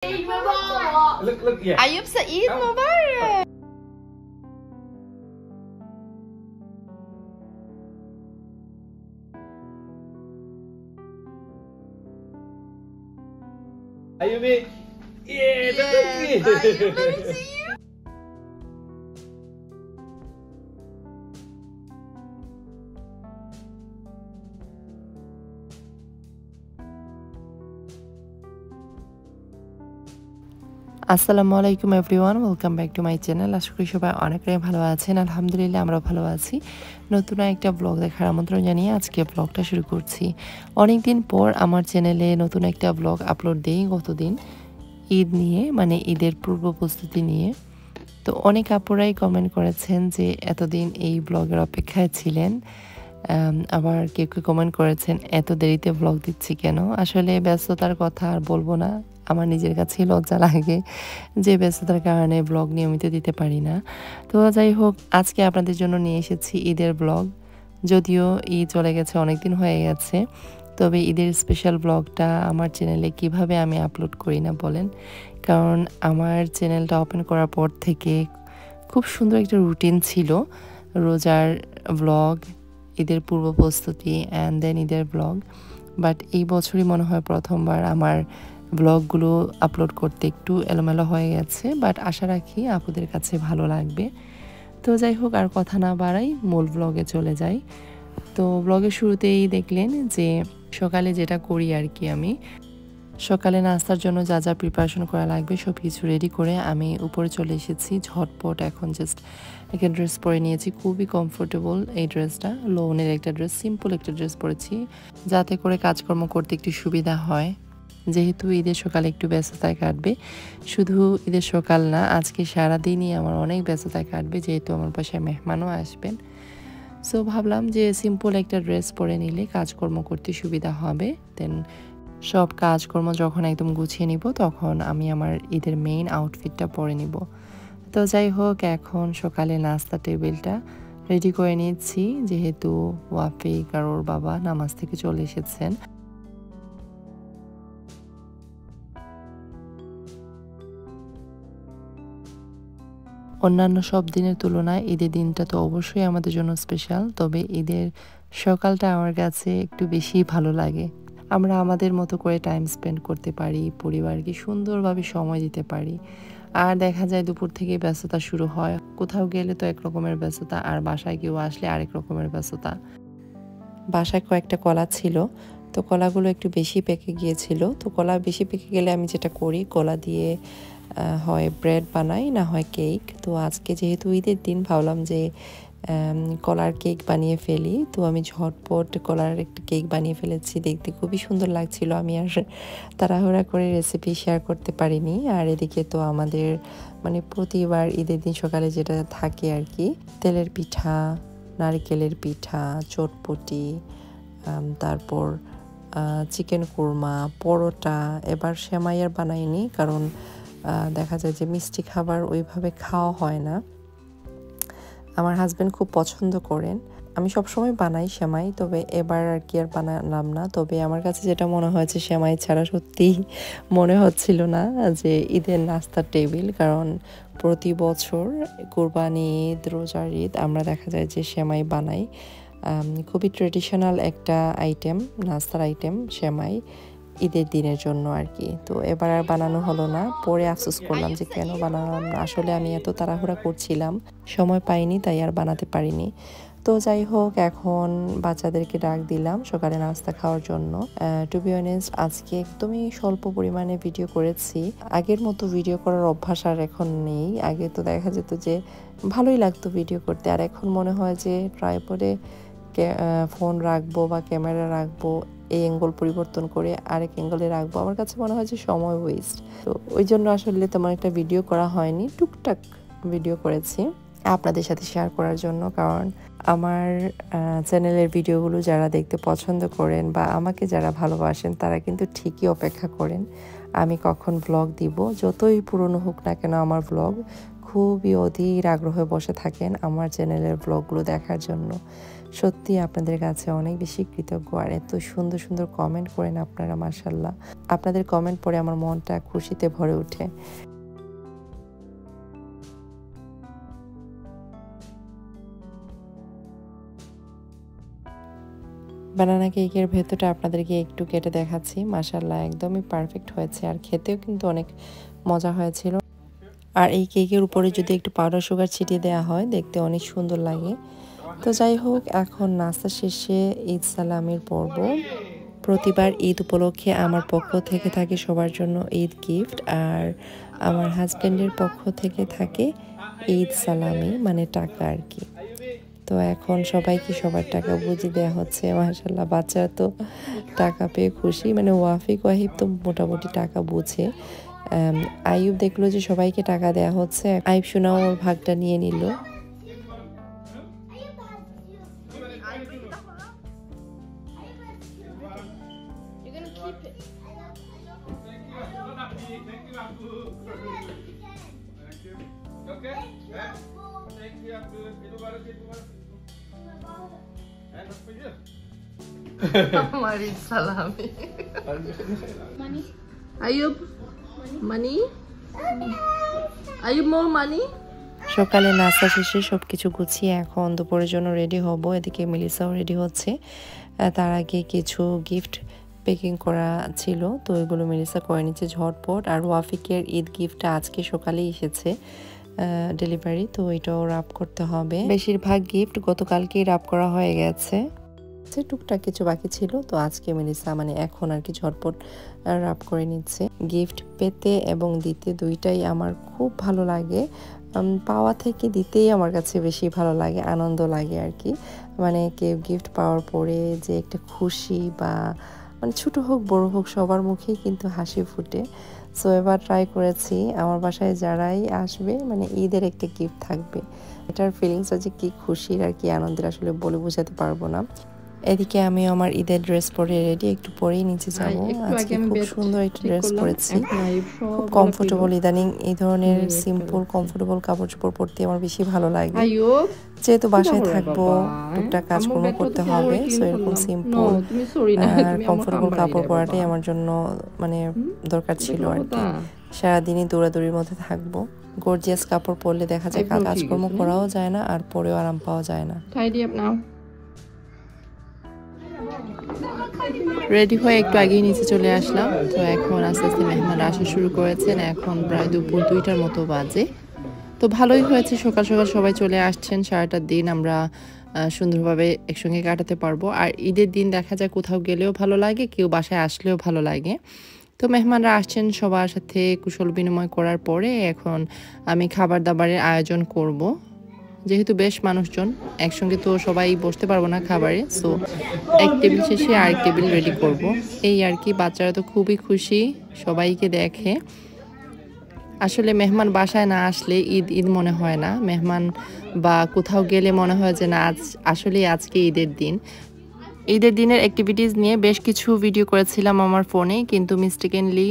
Eid Mubarak. Look, yeah. Ayub sa Eid Mubarak. Ayumi. Yeah, Yes, Ayub, let me see you. আসসালামু আলাইকুম everyone, welcome back to my channel. আশা করি সবাই অনেকটাই ভালো আছেন। আলহামদুলিল্লাহ আমরা ভালো আছি। নতুন একটা ব্লগ দেখার আমন্ত্রণ জানিয়ে আজকে ব্লগটা শুরু করছি। অনেক দিন পর আমার চ্যানেলে নতুন একটা ব্লগ আপলোড দিই গতদিন ঈদ নিয়ে, মানে ঈদের পূর্ব প্রস্তুতি নিয়ে। তো অনেক আপুরাই কমেন্ট করেছেন যে এতদিন এই ব্লগের অপেক্ষায় ছিলেন। আবার কেউ কেউ কমেন্ট করেছেন এত দেরিতে ব্লগ দিচ্ছি কেন। আসলে ব্যস্ততার কথা আর বলবো না, আমার নিজের কাছেই লজ্জা লাগে যে ব্যস্ততার কারণে ব্লগ নিয়মিত দিতে পারি না। তো যাই হোক, আজকে আপনাদের জন্য নিয়ে এসেছি ঈদের ব্লগ। যদিও ঈদ চলে গেছে, অনেক দিন হয়ে গেছে, তবে ঈদের স্পেশাল ব্লগটা আমার চ্যানেলে কিভাবে আমি আপলোড করি না বলেন। কারণ আমার চ্যানেলটা ওপেন করার পর থেকে খুব সুন্দর একটা রুটিন ছিল, রোজার ব্লগ, ঈদের পূর্ব প্রস্তুতি অ্যান্ড দেন ঈদের ব্লগ। বাট এই বছরই মনে হয় প্রথমবার আমার ব্লগগুলো আপলোড করতে একটু এলোমেলো হয়ে গেছে। বাট আশা রাখি আপুদের কাছে ভালো লাগবে। তো যাই হোক, আর কথা না বাড়াই, মূল ব্লগে চলে যাই। তো ব্লগের শুরুতেই দেখলেন যে সকালে যেটা করি আর কি, আমি সকালে নাস্তার জন্য যা যা প্রিপারেশন করা লাগবে সব কিছু রেডি করে আমি উপরে চলে এসেছি ঝটপট। এখন জাস্ট একটা ড্রেস পরে নিয়েছি, খুবই কমফোর্টেবল এই ড্রেসটা, লোনের একটা ড্রেস, সিম্পল একটা ড্রেস পরেছি যাতে করে কাজকর্ম করতে একটু সুবিধা হয়। যেহেতু ঈদের সকালে একটু ব্যস্ততায় কাটবে, শুধু ঈদের সকাল না, আজকে সারাদিনই আমার অনেক ব্যস্ততায় কাটবে, যেহেতু আমার বাসায় মেহমানও আসবেন। সো ভাবলাম যে সিম্পল একটা ড্রেস পরে নিলে কাজকর্ম করতে সুবিধা হবে। দেন সব কাজকর্ম যখন একদম গুছিয়ে নিব তখন আমি আমার ঈদের মেইন আউটফিটটা পরে নিব। তো যাই হোক, এখন সকালে নাস্তা টেবিলটা রেডি করে নিচ্ছি, যেহেতু ওয়াফিক আর ওর বাবা নামাজ থেকে চলে এসেছেন। অন্যান্য সব দিনের তুলনায় ঈদের দিনটা তো অবশ্যই আমাদের জন্য স্পেশাল, তবে ঈদের সকালটা আমার কাছে একটু বেশি ভালো লাগে। আমরা আমাদের মতো করে টাইম স্পেন্ড করতে পারি, পরিবারকে সুন্দরভাবে সময় দিতে পারি। আর দেখা যায় দুপুর থেকে ব্যস্ততা শুরু হয়, কোথাও গেলে তো এক রকমের ব্যস্ততা, আর বাসায় কেউ আসলে আরেক রকমের ব্যস্ততা। বাসায় কয়েকটা কলা ছিল, তো কলাগুলো একটু বেশি পেকে গিয়েছিল। তো কলা বেশি পেকে গেলে আমি যেটা করি, কলা দিয়ে হয় ব্রেড বানাই, না হয় কেক। তো আজকে যেহেতু ঈদের দিন ভাবলাম যে কলার কেক বানিয়ে ফেলি। তো আমি ঝটপট কলার একটা কেক বানিয়ে ফেলেছি, দেখতে খুবই সুন্দর লাগছিল। আমি আর তাড়াহুড়া করে রেসিপি শেয়ার করতে পারিনি। আর এদিকে তো আমাদের মানে প্রতিবার ঈদের দিন সকালে যেটা থাকে আর কি, তেলের পিঠা, নারকেলের পিঠা, চটপটি, তারপর চিকেন কোরমা, পরোটা। এবার সেমাই আর বানাইনি, কারণ দেখা যায় যে মিষ্টি খাবার ওইভাবে খাওয়া হয় না। আমার হাজব্যান্ড খুব পছন্দ করেন, আমি সবসময় বানাই সেমাই, তবে এবার আর কি আর বানালাম না। তবে আমার কাছে যেটা মনে হয়েছে, সেমাই ছাড়া সত্যিই মনে হচ্ছিল না যে ঈদের নাস্তার টেবিল। কারণ প্রতি বছর কোরবানি ঈদ, রোজার ঈদ আমরা দেখা যায় যে সেমাই বানাই। খুবই ট্রেডিশনাল একটা আইটেম, নাস্তার আইটেম সেমাই, ঈদের দিনের জন্য আর কি। তো এবার আর বানানো হলো না, পরে আফসোস করলাম যে কেন বানালাম না। আসলে আমি এত তাড়াহুড়া করছিলাম, সময় পাইনি, তাই আর বানাতে পারিনি। তো যাই হোক, এখন বাচ্চাদেরকে ডাক দিলাম সকালে নাস্তা খাওয়ার জন্য। টু বি অনেস্ট, আজকে একদমই স্বল্প পরিমাণে ভিডিও করেছি। আগের মতো ভিডিও করার অভ্যাস আর এখন নেই। আগে তো দেখা যেত যে ভালোই লাগতো ভিডিও করতে, আর এখন মনে হয় যে ট্রাইপডে ফোন রাখবো বা ক্যামেরা রাখবো, এই অ্যাঙ্গেল পরিবর্তন করে আরেক অ্যাঙ্গেলে রাখবো, আমার কাছে মনে হয় যে সময় ওয়েস্ট। তো ওই জন্য আসলে তেমন একটা ভিডিও করা হয়নি, টুকটাক ভিডিও করেছি আপনাদের সাথে শেয়ার করার জন্য। কারণ আমার চ্যানেলের ভিডিওগুলো যারা দেখতে পছন্দ করেন বা আমাকে যারা ভালোবাসেন, তারা কিন্তু ঠিকই অপেক্ষা করেন আমি কখন ব্লগ দিব। যতই পুরনো হোক না কেন, আমার ব্লগ খুবই অধীর আগ্রহে বসে থাকেন আমার চ্যানেলের ব্লগগুলো দেখার জন্য। সত্যি আপনাদের কাছে অনেক বেশি কৃতজ্ঞ। আর এত সুন্দর সুন্দর কমেন্ট করেন আপনারা, মাশাআল্লাহ। আপনাদের কমেন্ট পড়ে আমার মনটা খুশিতে ভরে ওঠে। বানানা কেকের ভেতরটা আপনাদেরকে একটু কেটে দেখাচ্ছি। মাশাআল্লাহ একদমই পারফেক্ট হয়েছে, আর খেতেও কিন্তু অনেক মজা হয়েছিল। আর এই কেকের উপরে যদি একটু পাউডার সুগার ছিটিয়ে দেওয়া হয় দেখতে অনেক সুন্দর লাগে। তো যাই হোক, এখন নাস্তা শেষে ঈদ সালামির পর্ব। প্রতিবার ঈদ উপলক্ষে আমার পক্ষ থেকে থাকে সবার জন্য ঈদ গিফট, আর আমার হাজব্যান্ডের পক্ষ থেকে থাকে ঈদ সালামি, মানে টাকা আর কি। তো এখন সবাইকে সবার টাকা বুঝিয়ে দেওয়া হচ্ছে। মাশাআল্লাহ বাচ্চারা তো টাকা পেয়ে খুশি, মানে ওয়াহিব তো মোটামুটি টাকা বুঝে। আইয়ুব দেখলো যে সবাইকে টাকা দেয়া হচ্ছে, আইয়ুব শোনাও ওর ভাগটা নিয়ে নিল। আমার ঈদ সালামি। আইয়ুব মানি, আইয়ুব মোর মানি। সকালে নাস্তা শেষে সবকিছু গুছিয়ে এখন দুপুরের জন্য রেডি হব। এদিকে মেলিসাও রেডি হচ্ছে। তার আগে কিছু গিফট প্যাকিং করা ছিল, তো ওইগুলো মেলিসা করে নিচ্ছে ঝটপট। আর ওয়াফিকের ঈদ গিফটটা আজকে সকালেই এসেছে ডেলিভারি, তো এটাও রাপ করতে হবে। বেশিরভাগ গিফট গতকালকেই রাপ করা হয়ে গেছে, টুকটাক কিছু বাকি ছিল, তো আজকে মেলিসা মানে এখন আর কি ঝটপট রাপ করে নিচ্ছে। গিফট পেতে এবং দিতে দুইটাই আমার খুব ভালো লাগে। পাওয়া থেকে দিতেই আমার কাছে বেশি ভালো লাগে, আনন্দ লাগে আর কি। মানে কেউ গিফট পাওয়ার পরে যে একটা খুশি, বা মানে ছোট হোক বড় হোক সবার মুখেই কিন্তু হাসি ফুটে। সো এবার ট্রাই করেছি, আমার বাসায় যারাই আসবে মানে ঈদের একটা গিফট থাকবে। এটার ফিলিংসটা যে কি খুশির আর কি আনন্দের আসলে বলে বোঝাতে পারবো না। এদিকে আমি আমার ঈদের ড্রেস পরে রেডি, একটু পরেই নিচে যাব। আজকে খুব সুন্দর একটা ড্রেস পরেছি, খুব কমফোর্টেবল। ইদানিং এই ধরনের সিম্পল কমফোর্টেবল কাপড় চোপড় পরতে আমার বেশি ভালো লাগে, যেহেতু বাসায় থাকবো টুকটাক কাজকর্ম করতে হবে। সো এরকম সিম্পল আর কমফোর্টেবল কাপড় পরাটাই আমার জন্য মানে দরকার ছিল আর কি। সারাদিনই দৌড়াদৌড়ির মধ্যে থাকবো। গর্জিয়াস কাপড় পরলে দেখা যায় কাজকর্ম করাও যায় না, আর পরেও আরাম পাওয়া যায় না। রেডি হয়ে একটু আগেই নিচে চলে আসলাম। তো এখন আস্তে আস্তে মেহমান আসা শুরু করেছেন, এখন প্রায় দুপুর 2টার মতো বাজে। তো ভালোই হয়েছে, সকাল সকাল সবাই চলে আসছেন। সারাটা দিন আমরা সুন্দরভাবে একসঙ্গে কাটাতে পারবো। আর ঈদের দিন দেখা যায় কোথাও গেলেও ভালো লাগে, কেউ বাসায় আসলেও ভালো লাগে। তো মেহমানরা আসছেন, সবার সাথে কুশল বিনিময় করার পরে এখন আমি খাবার দাবারের আয়োজন করব। যেহেতু বেশ মানুষজন একসঙ্গে তো সবাই বসতে পারবো না খাবারে, সো এক টেবিল শেষে আরেক টেবিল রেডি করব। এই আর কি। বাচ্চারা তো খুবই খুশি সবাইকে দেখে। আসলে মেহমান বাসায় না আসলে ঈদ ঈদ মনে হয় না, মেহমান বা কোথাও গেলে মনে হয় যে না আসলে আজকে ঈদের দিন। ঈদের দিনের অ্যাক্টিভিটিস নিয়ে বেশ কিছু ভিডিও করেছিলাম আমার ফোনে, কিন্তু মিস্টেকেনলি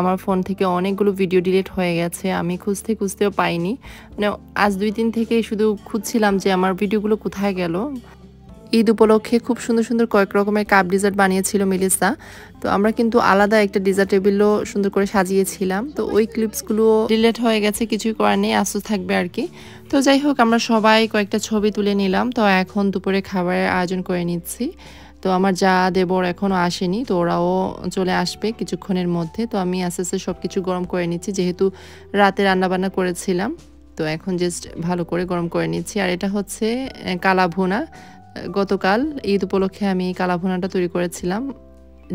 আমার ফোন থেকে অনেকগুলো ভিডিও ডিলিট হয়ে গেছে। আমি খুঁজতেও পাইনি, মানে আজ 2 দিন থেকে শুধু খুঁজছিলাম যে আমার ভিডিওগুলো কোথায় গেল। ঈদ উপলক্ষে খুব সুন্দর সুন্দর কয়েক রকমের কাপ ডিজার্ট বানিয়েছিল মেলিসা। তো আমরা কিন্তু আলাদা একটা ডিজার্ট টেবিলও সুন্দর করে সাজিয়েছিলাম। তো ওই ক্লিপসগুলো ডিলিট হয়ে গেছে, কিছুই করার নেই, আস্তে থাকবে আর কি। তো যাই হোক, আমরা সবাই কয়েকটা ছবি তুলে নিলাম। তো এখন দুপুরে খাবারের আয়োজন করে নিচ্ছি। তো আমার যা দেবর এখনও আসেনি, তো ওরাও চলে আসবে কিছুক্ষণের মধ্যে। তো আমি আস্তে আস্তে সব কিছু গরম করে নিচ্ছি, যেহেতু রাতে রান্নাবান্না করেছিলাম। তো এখন জাস্ট ভালো করে গরম করে নিচ্ছি। আর এটা হচ্ছে কালা ভুনা। গতকাল ঈদ উপলক্ষে আমি কালা ভুনাটা তৈরি করেছিলাম,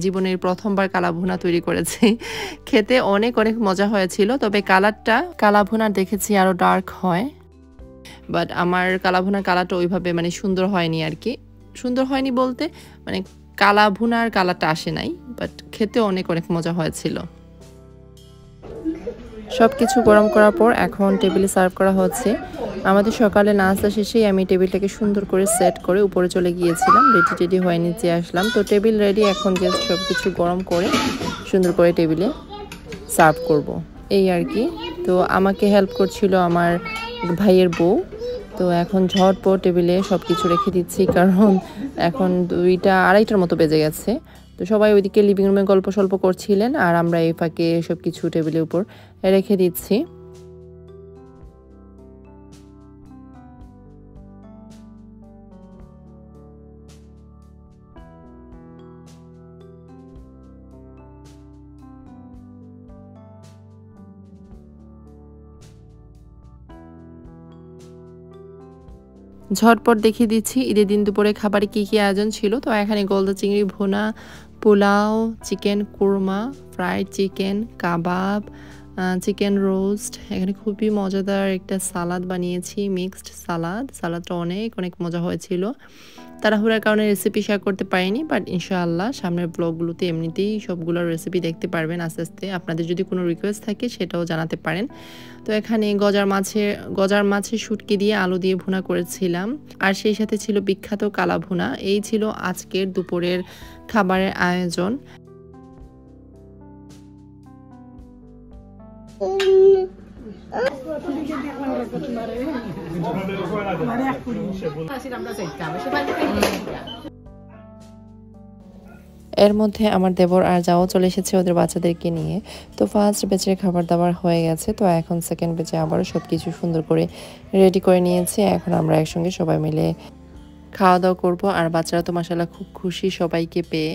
জীবনের প্রথমবার কালা ভুনা তৈরি করেছি। খেতে অনেক অনেক মজা হয়েছিল, তবে কালারটা কালা ভুনা দেখেছি আরও ডার্ক হয়, বাট আমার কালা ভুনার কালারটা ওইভাবে মানে সুন্দর হয়নি আর কি। সুন্দর হয়নি বলতে মানে কালা ভুনার কালারটা আসে নাই, বাট খেতে অনেক অনেক মজা হয়েছিল। সব কিছু গরম করার পর এখন টেবিলে সার্ভ করা হচ্ছে। আমাদের সকালে নাস্তা শেষেই আমি টেবিলটাকে সুন্দর করে সেট করে উপরে চলে গিয়েছিলাম, রেডি হয়ে নিচে আসলাম। তো টেবিল রেডি, এখন জাস্ট সব কিছু গরম করে সুন্দর করে টেবিলে সার্ভ করব, এই আর কি। তো আমাকে হেল্প করছিল আমার ভাইয়ের বউ। তো এখন ঝটপট টেবিলে সব কিছু রেখে দিচ্ছি, কারণ এখন 2টা 2:30টার মতো বেজে গেছে। তো সবাই ওইদিকে লিভিং রুমে গল্প সল্প করছিলেন, আর আমরা এই ফাঁকে সব কিছু টেবিলের উপর রেখে দিচ্ছি। ঝটপট দেখিয়ে দিচ্ছি ঈদের দিন দুপুরে খাবারে কি কি আয়োজন ছিল। তো এখানে গলদা চিংড়ি ভুনা, pulao, chicken korma, fried chicken, kebab, chicken roast, এখানে খুবই মজাদার একটা সালাদ বানিয়েছি, মিক্সড সালাদ। সালাদটা অনেক অনেক মজা হয়েছিল। তাড়াহুড়ার কারণে রেসিপি শেয়ার করতে পারিনি, বাট ইনশাআল্লাহ সামনের ব্লগগুলোতে এমনিতেই সবগুলোর রেসিপি দেখতে পারবেন আস্তে আস্তে। আপনাদের যদি কোনো রিকোয়েস্ট থাকে সেটাও জানাতে পারেন। তো এখানে গজার মাছের শুটকি দিয়ে আলু দিয়ে ভুনা করেছিলাম, আর সেই সাথে ছিল বিখ্যাত কালা ভুনা। এই ছিল আজকের দুপুরের খাবারের আয়োজন। এর মধ্যে আমার দেবর আর যাও চলে এসেছে ওদের বাচ্চাদেরকে নিয়ে। তো ফার্স্ট ব্যাচের খাবার দাবার হয়ে গেছে, তো এখন সেকেন্ড ব্যাচে আবারও সব কিছু সুন্দর করে রেডি করে নিয়েছে। এখন আমরা একসঙ্গে সবাই মিলে খাওয়া দাওয়া করবো, আর বাচ্চারা তো মাশাআল্লাহ খুব খুশি সবাইকে পেয়ে।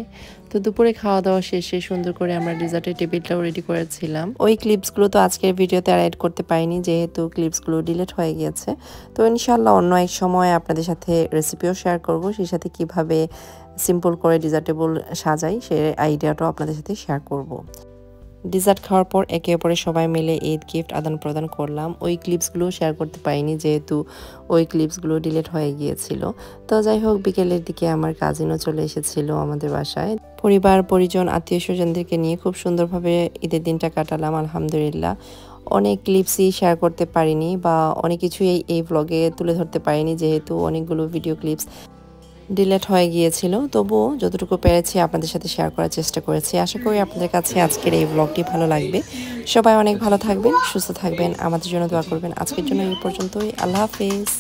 তো দুপুরে খাওয়া দাওয়া শেষে সুন্দর করে আমরা ডিজার্টের টেবিলটাও রেডি করেছিলাম। ওই ক্লিপসগুলো তো আজকের ভিডিওতে আর অ্যাড করতে পারিনি, যেহেতু ক্লিপসগুলো ডিলিট হয়ে গিয়েছে। তো ইনশাআল্লাহ অন্য এক সময় আপনাদের সাথে রেসিপিও শেয়ার করব, সেই সাথে কিভাবে সিম্পল করে ডিজার্ট টেবিল সাজাই সেই আইডিয়াটাও আপনাদের সাথে শেয়ার করব। ডিজার্ট খাওয়ার পর একে অপরে সবাই মিলে ঈদ গিফট আদান প্রদান করলাম। ওই ক্লিপসগুলো শেয়ার করতে পারিনি, যেহেতু ওই ক্লিপসগুলো ডিলিট হয়ে গিয়েছিল। তো যাই হোক, বিকেলের দিকে আমার কাজিনও চলে এসেছিল আমাদের বাসায়। পরিবার পরিজন আত্মীয় স্বজনদেরকে নিয়ে খুব সুন্দরভাবে ঈদের দিনটা কাটালাম আলহামদুলিল্লাহ। অনেক ক্লিপসই শেয়ার করতে পারিনি, বা অনেক কিছুই এই ব্লগে তুলে ধরতে পারিনি, যেহেতু অনেকগুলো ভিডিও ক্লিপস ডিলেট হয়ে গিয়েছিল। তবুও যতটুকু পেরেছি আপনাদের সাথে শেয়ার করার চেষ্টা করেছি। আশা করি আপনাদের কাছে আজকের এই ব্লগটি ভালো লাগবে। সবাই অনেক ভালো থাকবেন, সুস্থ থাকবেন, আমাদের জন্য দোয়া করবেন। আজকের জন্য এই পর্যন্তই। আল্লাহ হাফেজ।